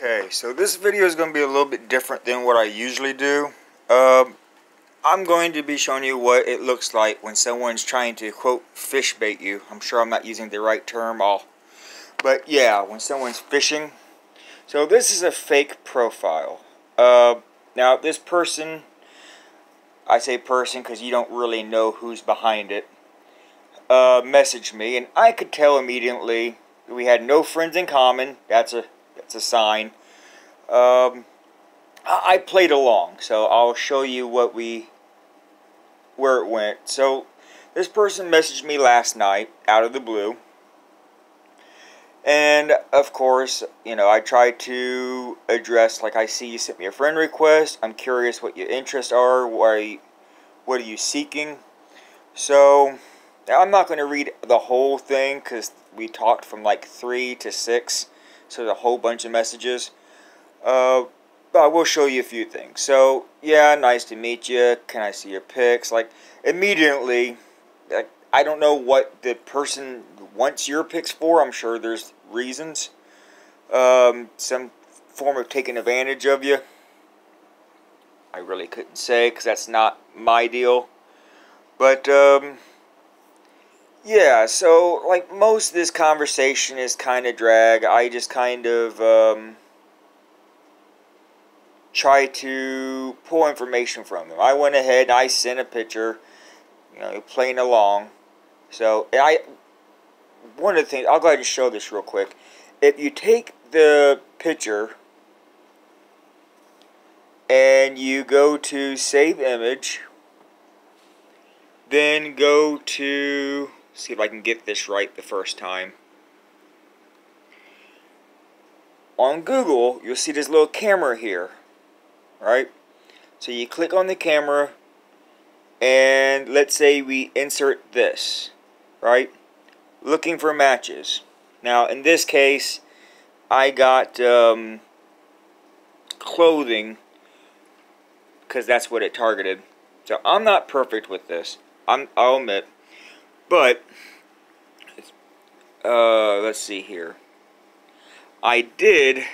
Okay, so this video is going to be a little bit different than what I usually do. I'm going to be showing you what it looks like when someone's trying to, quote, fish bait you. I'm sure I'm not using the right term, but yeah, when someone's fishing. So this is a fake profile. Now this person, I say person because you don't really know who's behind it, messaged me, and I could tell immediately we had no friends in common. That's a sign. I played along, so I'll show you where it went. So this person messaged me last night out of the blue, and of course, you know, I tried to address, like, I see you sent me a friend request. I'm curious what your interests are. What are you seeking? So I'm not going to read the whole thing because we talked from like 3 to 6, so there's a whole bunch of messages. But I will show you a few things. So, yeah, nice to meet you. Can I see your pics? Like, immediately, I don't know what the person wants your pics for. I'm sure there's reasons. Some form of taking advantage of you. I really couldn't say because that's not my deal. But, yeah, so, like, most of this conversation is kind of drag. I just kind of, try to pull information from them. I went ahead and I sent a picture, you know, playing along. So, one of the things, I'll go ahead and show this real quick. If you take the picture and you go to save image, then go to, see if I can get this right the first time. On Google, you'll see this little camera here. Right? So you click on the camera, and let's say we insert this, right? Looking for matches. Now, in this case, I got clothing, because that's what it targeted. So I'm not perfect with this, I'll admit. But, let's see here. I did...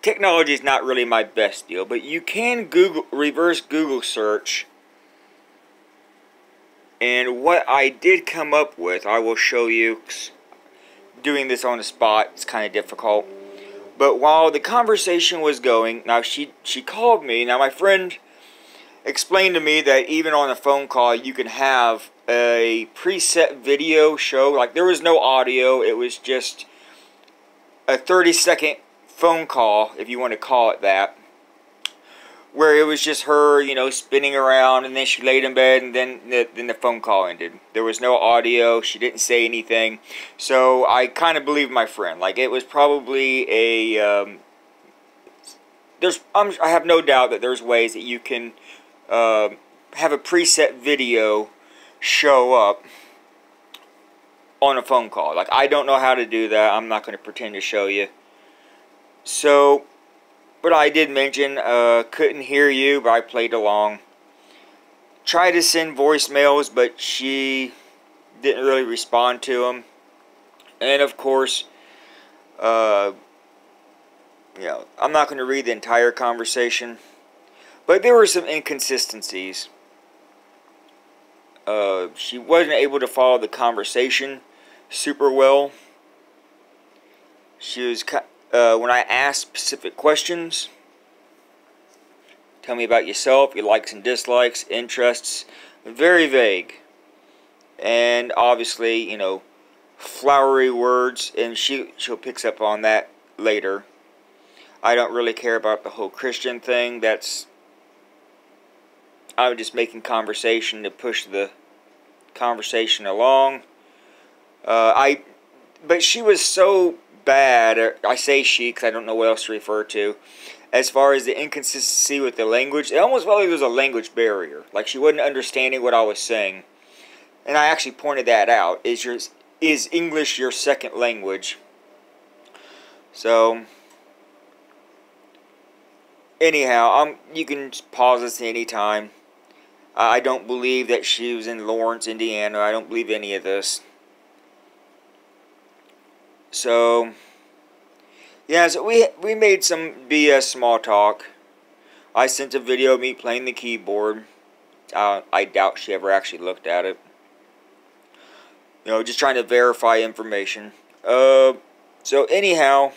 technology is not really my best deal, but you can reverse Google search, and what I did come up with, I will show you. Doing this on the spot, it's kind of difficult. But while the conversation was going, now she called me. Now my friend explained to me that even on a phone call, you can have a preset video show. Like, there was no audio, it was just a 30-second phone call, if you want to call it that, where it was just her, you know, spinning around, and then she laid in bed, and then the phone call ended. There was no audio, she didn't say anything, so I kind of believe my friend. Like, it was probably a, I have no doubt that there's ways that you can have a preset video show up on a phone call. Like, I don't know how to do that, I'm not going to pretend to show you. So, but I did mention, couldn't hear you, but I played along. Tried to send voicemails, but she didn't really respond to them. And of course, you know, I'm not going to read the entire conversation, but there were some inconsistencies. She wasn't able to follow the conversation super well. She was when I asked specific questions, tell me about yourself, your likes and dislikes, interests, very vague. And obviously, you know, flowery words, and she'll pick up on that later. I don't really care about the whole Christian thing. I'm just making conversation to push the conversation along. But she was so bad, or I say she because I don't know what else to refer to, as far as the inconsistency with the language. It almost felt like there was a language barrier, like she wasn't understanding what I was saying. And I actually pointed that out. Is English your second language? So anyhow, you can pause this any time. I don't believe that she was in Lawrence, Indiana. I don't believe any of this. So, Yeah, so we made some BS small talk. I sent a video of me playing the keyboard. I doubt she ever actually looked at it. You know, just trying to verify information. So anyhow,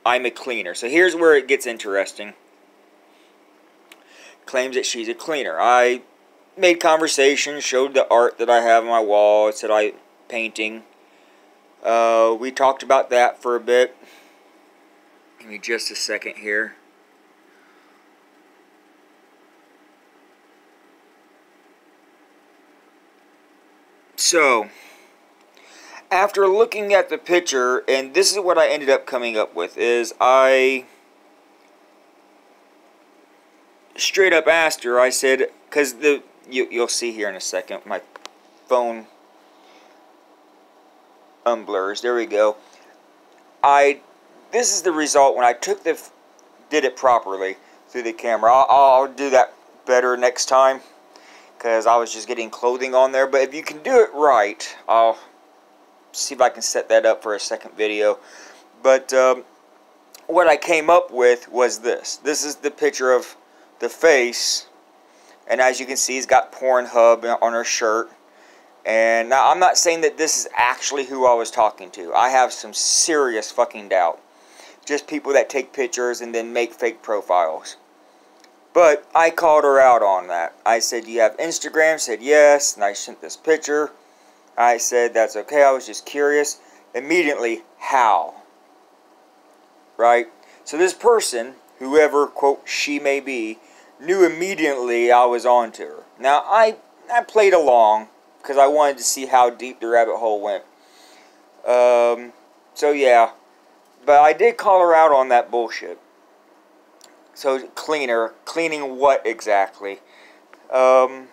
I'm a cleaner. So here's where it gets interesting. Claims that she's a cleaner. I made conversation, showed the art that I have on my wall. It said I painting. We talked about that for a bit. Give me just a second here. So, after looking at the picture, and this is what I ended up coming up with, is I straight up asked her, I said, because you'll see here in a second, my phone unblurs, there we go. This is the result when I did it properly through the camera. I'll do that better next time, because I was just getting clothing on there. But if you can do it right, I'll see if I can set that up for a second video. But what I came up with was this. This is the picture of the face, and as you can see, it's got Pornhub on her shirt. And now, I'm not saying that this is actually who I was talking to. I have some serious fucking doubt. Just people that take pictures and then make fake profiles. But I called her out on that. I said, "Do you have Instagram?" Said yes, and I sent this picture. I said, "That's okay, I was just curious." Immediately, how? Right? So this person, whoever, quote, she may be, knew immediately I was on to her. Now, I played along, because I wanted to see how deep the rabbit hole went. So yeah. But I did call her out on that bullshit. So, cleaning what exactly? So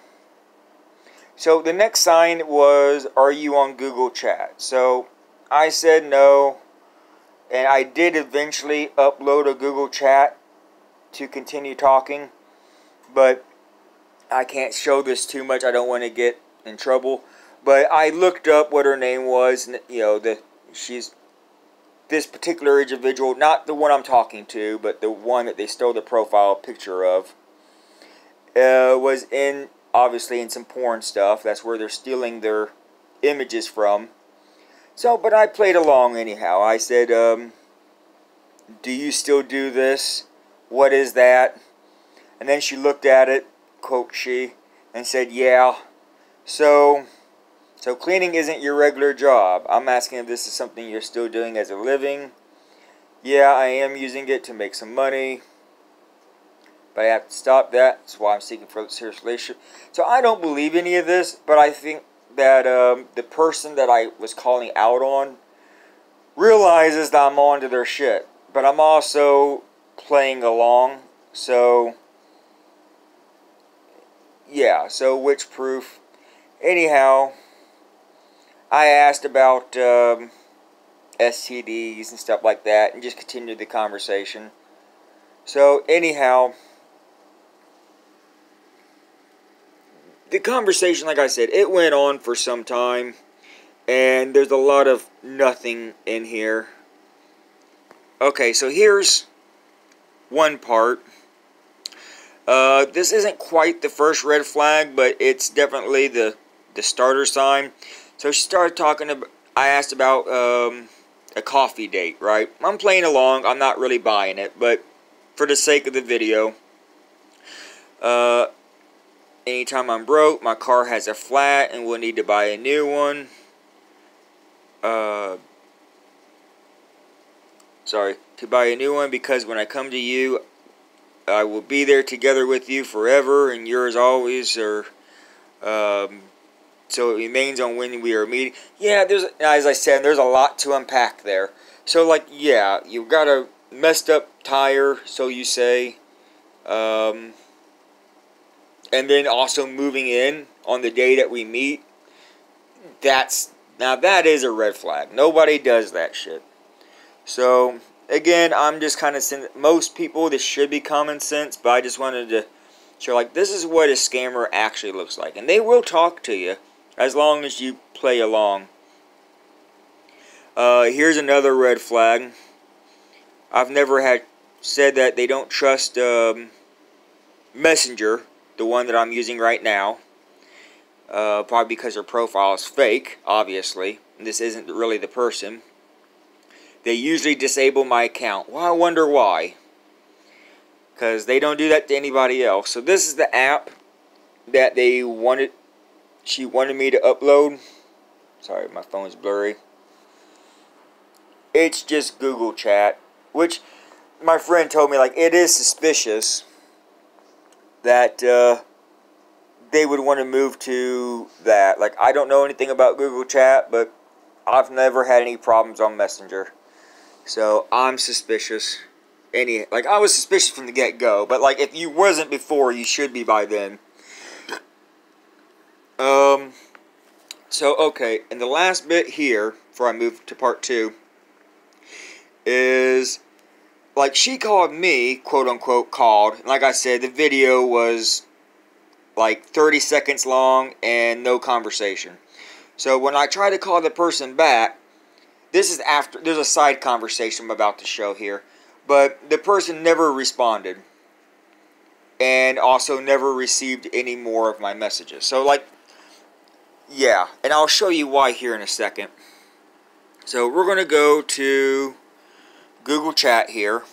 the next sign was, "Are you on Google Chat?" So I said no, and I did eventually upload a Google Chat to continue talking, but I can't show this too much. I don't want to get in trouble. But I looked up what her name was, and you know, she's this particular individual, not the one I'm talking to, but the one that they stole the profile picture of, was obviously in some porn stuff. That's where they're stealing their images from. So, but I played along anyhow. I said, "Do you still do this? What is that?" And then she looked at it, quote she, and said, "Yeah. So cleaning isn't your regular job. I'm asking if this is something you're still doing as a living." "Yeah, I am using it to make some money, but I have to stop that. That's why I'm seeking for a serious relationship." So I don't believe any of this, but I think that the person that I was calling out on realizes that I'm on to their shit. But I'm also playing along, so yeah, so which proof? Anyhow, I asked about STDs and stuff like that, and just continued the conversation. So anyhow, the conversation, like I said, it went on for some time, and there's a lot of nothing in here. Okay, so here's one part. This isn't quite the first red flag, but it's definitely the starter sign. So she started talking about, I asked about a coffee date, right? I'm playing along, I'm not really buying it, but for the sake of the video, anytime I'm broke, my car has a flat and we'll need to buy a new one. To buy a new one, because when I come to you, I will be there together with you forever, and yours always, or so it remains on when we are meeting. Yeah, as I said, there's a lot to unpack there. So, like, yeah, you've got a messed up tire, so you say, and then also moving in on the day that we meet. Now that is a red flag. Nobody does that shit. So, again, I'm just kind of saying, most people, this should be common sense, but I just wanted to show, like, this is what a scammer actually looks like. And they will talk to you, as long as you play along. Here's another red flag. I've never had said that they don't trust Messenger, the one that I'm using right now. Probably because her profile is fake, obviously. This isn't really the person. They usually disable my account. Well, I wonder why. Because they don't do that to anybody else. So this is the app that she wanted me to upload. Sorry, my phone's blurry. It's just Google Chat. Which, my friend told me, like, it is suspicious that they would want to move to that. Like, I don't know anything about Google Chat, but I've never had any problems on Messenger. So, I'm suspicious. I was suspicious from the get-go, but, like, if you wasn't before, you should be by then. So, okay, and the last bit here, before I move to part 2, is, like, she called me, quote-unquote, called. Like I said, the video was, like, 30 seconds long and no conversation. So, when I try to call the person back, this is after, there's a side conversation I'm about to show here. But the person never responded. And also never received any more of my messages. So, like, yeah. And I'll show you why here in a second. So, we're going to go to Google Chat here.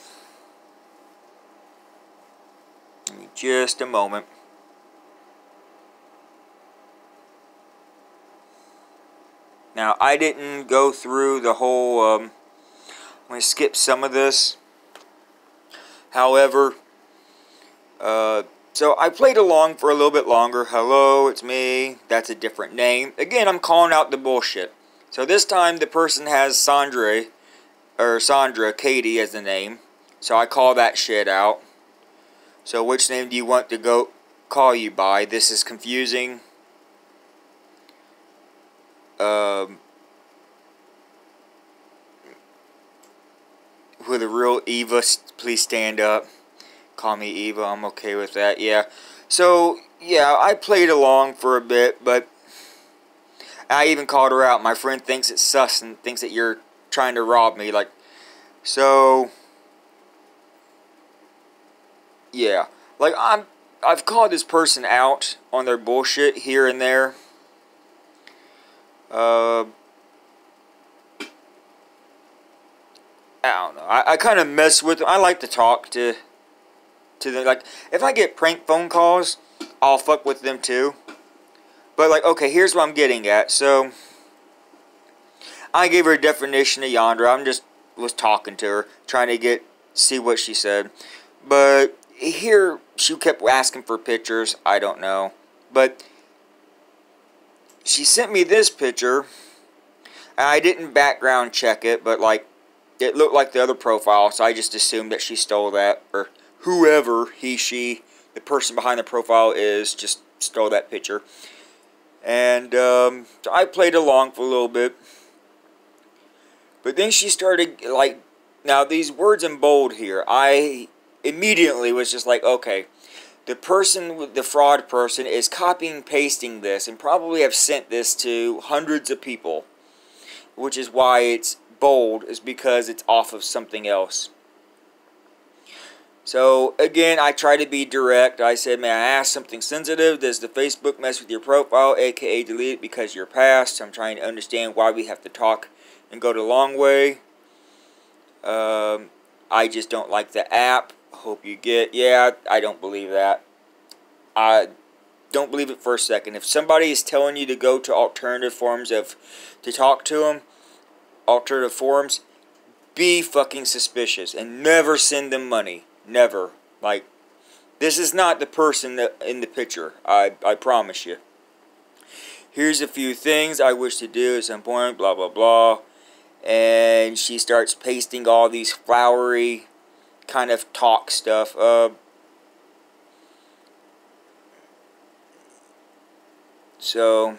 Give me just a moment. Now, I didn't go through the whole, I'm going to skip some of this. However, so I played along for a little bit longer. Hello, it's me. That's a different name. Again, I'm calling out the bullshit. So this time the person has Sandra, Katie as the name. So I call that shit out. So which name do you want to call you by? This is confusing. With a real Eva, please stand up. Call me Eva, I'm okay with that, yeah. So, yeah, I played along for a bit, but I even called her out. My friend thinks it's sus and thinks that you're trying to rob me, like, so, yeah. Like, I've called this person out on their bullshit here and there. I don't know. I kind of mess with them. I like to talk to them. Like, if I get prank phone calls, I'll fuck with them too. But, like, okay, here's what I'm getting at. So, I gave her a definition of Yandra. Was talking to her, trying to see what she said. But, here, she kept asking for pictures. I don't know. But, she sent me this picture. And I didn't background check it, but, like, it looked like the other profile, so I just assumed that she stole that, or whoever the person behind the profile is, just stole that picture. And, so I played along for a little bit. But then she started, like, now these words in bold here, I immediately was just like, okay, the fraud person is copying and pasting this, and probably have sent this to hundreds of people. Which is why it's bold, is because it's off of something else. So, again, I try to be direct. I said, may I ask something sensitive? Does the Facebook mess with your profile, aka delete it because you're past? I'm trying to understand why we have to talk and go the long way. I just don't like the app. Hope you get, yeah, I don't believe that. I don't believe it for a second. If somebody is telling you to go to alternative forms to talk to them, alternative forums, be fucking suspicious and never send them money. Never. Like, this is not the person in the picture. I promise you. Here's a few things I wish to do at some point, blah, blah, blah. And she starts pasting all these flowery kind of talk stuff. So,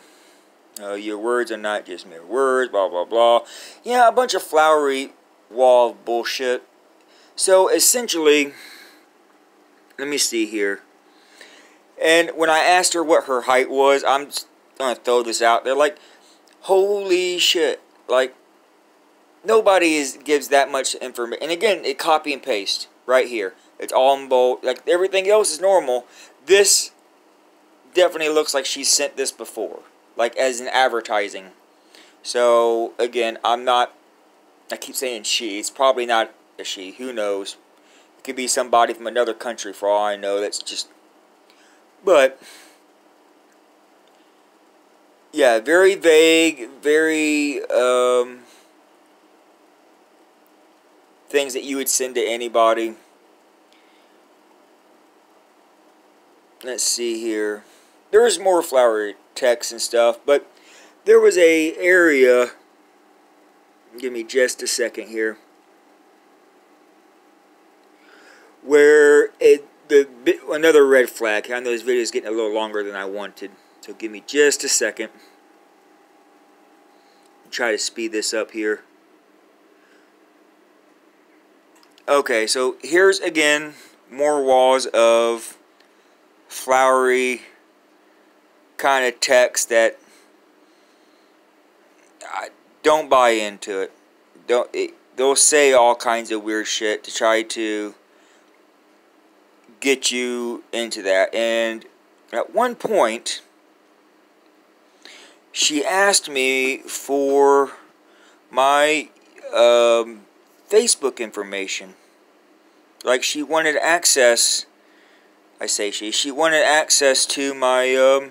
your words are not just mere words, blah, blah, blah. Yeah, a bunch of flowery wall bullshit. So, essentially, let me see here. And when I asked her what her height was, I'm just going to throw this out there. Like, holy shit. Like, nobody gives that much information. And again, it copy and paste right here. It's all in bold. Like everything else is normal. This definitely looks like she sent this before, like as an advertising. So again, I keep saying she. It's probably not a she. Who knows? It could be somebody from another country for all I know. That's just. But yeah, very vague, very things that you would send to anybody. Let's see here. There was more flowery text and stuff, but there was a area. Give me just a second here. Where another red flag. I know this video is getting a little longer than I wanted, so give me just a second. Try to speed this up here. Okay, so here's again more walls of flowery kind of text that don't buy into it. They'll say all kinds of weird shit to try to get you into that. And at one point, she asked me for my Facebook information. Like she wanted access. I say she wanted access to my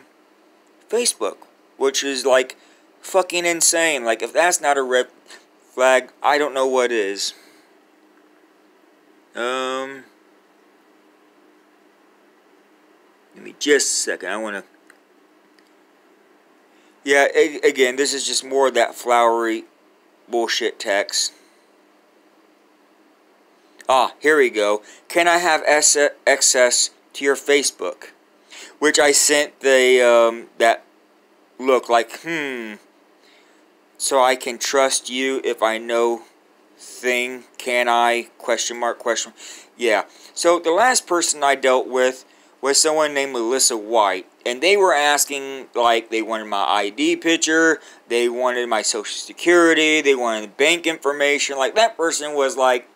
Facebook, which is like fucking insane. Like if that's not a red flag, I don't know what is. Give me just a second. I want to. Yeah, again, this is just more of that flowery bullshit text. Ah, here we go. Can I have access to your Facebook? Which I sent the that look like so I can trust you if I know thing. Can I? Question mark, question. Yeah. So the last person I dealt with was someone named Melissa White. And they were asking, like, they wanted my ID picture. They wanted my social security. They wanted bank information. Like, that person was, like,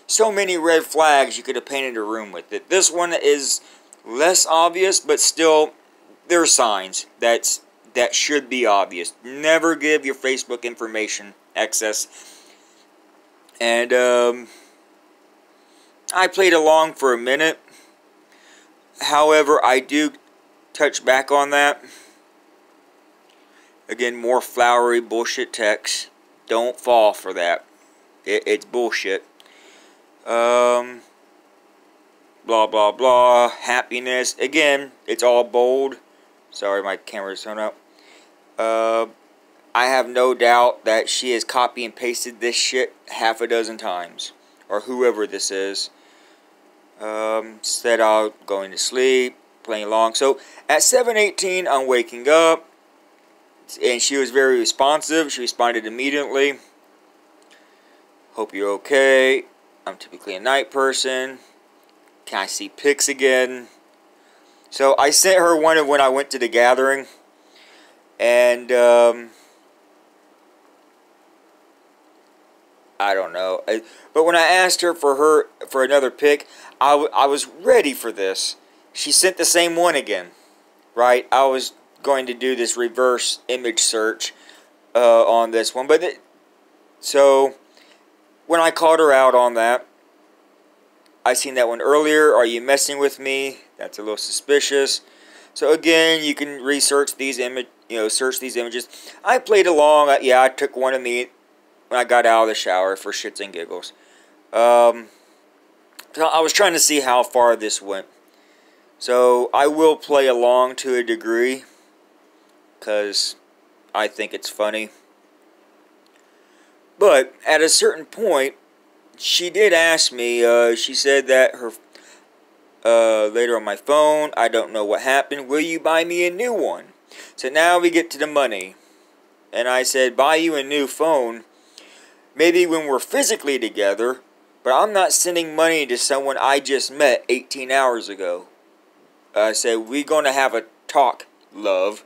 so many red flags you could have painted a room with it. This one is less obvious, but still, there are signs that should be obvious. Never give your Facebook information access. And, I played along for a minute. However, I do touch back on that. Again, more flowery bullshit text. Don't fall for that. It's bullshit. Blah, blah, blah. Happiness. Again, it's all bold. Sorry, my camera's turned up. I have no doubt that she has copy and pasted this shit half a dozen times. Or whoever this is. Set out, going to sleep, playing along. So, at 7:18, I'm waking up. And she was very responsive. She responded immediately. Hope you're okay. I'm typically a night person. Can I see pics again? So, I sent her one of when I went to the gathering. And, I don't know. But when I asked her for another pic, I was ready for this. She sent the same one again. Right? I was going to do this reverse image search on this one. So, when I called her out on that, I seen that one earlier. Are you messing with me? That's a little suspicious. So again, you can research these search these images. I played along. Yeah, I took one of me when I got out of the shower for shits and giggles. So I was trying to see how far this went. So I will play along to a degree, because I think it's funny. But at a certain point, she did ask me, she said that her, later on my phone, I don't know what happened, will you buy me a new one? So now we get to the money. And I said, buy you a new phone, maybe when we're physically together, but I'm not sending money to someone I just met 18 hours ago. I said, we're going to have a talk, love.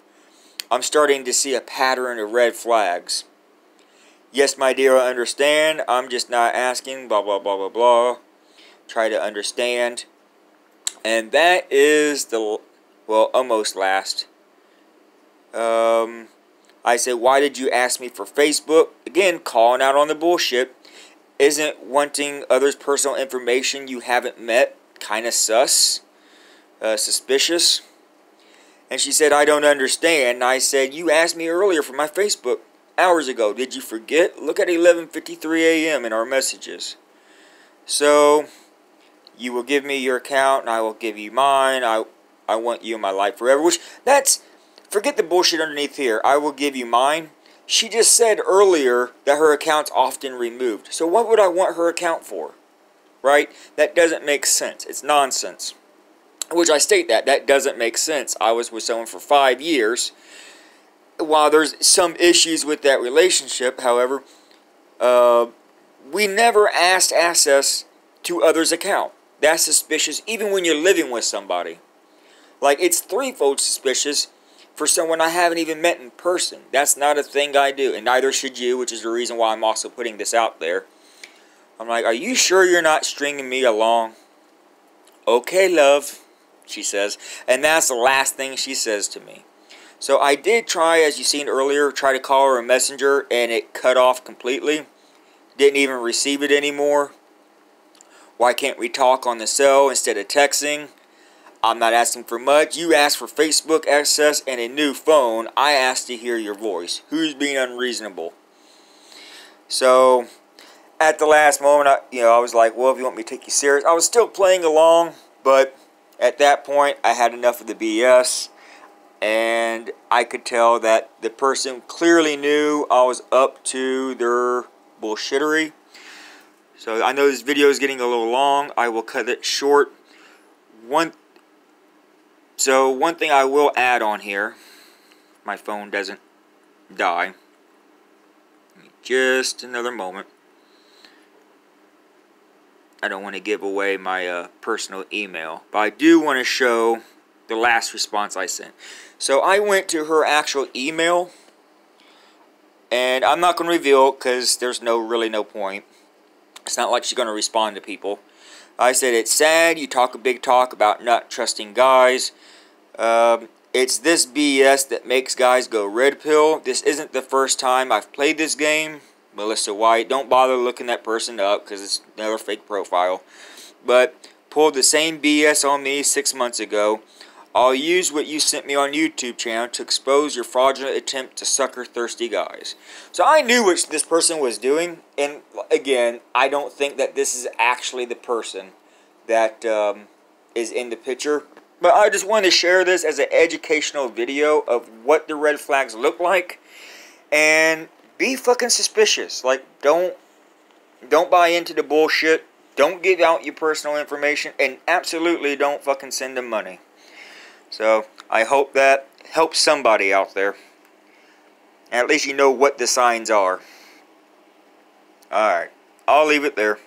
I'm starting to see a pattern of red flags. Yes, my dear, I understand. I'm just not asking, blah, blah, blah, blah, blah. Try to understand. And that is the, well, almost last. I said, why did you ask me for Facebook? Again, calling out on the bullshit. Isn't wanting others' personal information you haven't met kind of sus? Suspicious? And she said, I don't understand. And I said, you asked me earlier for my Facebook hours ago. Did you forget? Look at 11:53 a.m. in our messages. So, you will give me your account and I will give you mine. I want you in my life forever. Which, that's, forget the bullshit underneath here. I will give you mine. She just said earlier that her account's often removed. So what would I want her account for? Right? That doesn't make sense. It's nonsense. Which I state that doesn't make sense. I was with someone for 5 years. While there's some issues with that relationship, however, we never asked access to others' account. That's suspicious even when you're living with somebody. Like, it's threefold suspicious for someone I haven't even met in person. That's not a thing I do, and neither should you, which is the reason why I'm also putting this out there. I'm like, are you sure you're not stringing me along? Okay, love, she says. And that's the last thing she says to me. So I did try, as you seen earlier, try to call her a messenger, and it cut off completely. Didn't even receive it anymore. Why can't we talk on the cell instead of texting? I'm not asking for much. You asked for Facebook access and a new phone. I asked to hear your voice. Who's being unreasonable? So, at the last moment, I was like, well, if you want me to take you serious. I was still playing along, but at that point, I had enough of the BS. And I could tell that the person clearly knew I was up to their bullshittery. So, I know this video is getting a little long. I will cut it short. One thing I will add on here, my phone doesn't die. Just another moment. I don't want to give away my personal email, but I do want to show the last response I sent. So I went to her actual email, and I'm not going to reveal it because there's really no point. It's not like she's going to respond to people. I said, it's sad you talk a big talk about not trusting guys. It's this BS that makes guys go red pill. This isn't the first time I've played this game. Melissa White, don't bother looking that person up because it's another fake profile. But pulled the same BS on me 6 months ago. I'll use what you sent me on YouTube channel to expose your fraudulent attempt to sucker thirsty guys. So I knew what this person was doing. And again, I don't think that this is actually the person that is in the picture. But I just wanted to share this as an educational video of what the red flags look like. And be fucking suspicious. Like, don't buy into the bullshit. Don't give out your personal information. And absolutely don't fucking send them money. So, I hope that helps somebody out there. At least you know what the signs are. Alright, I'll leave it there.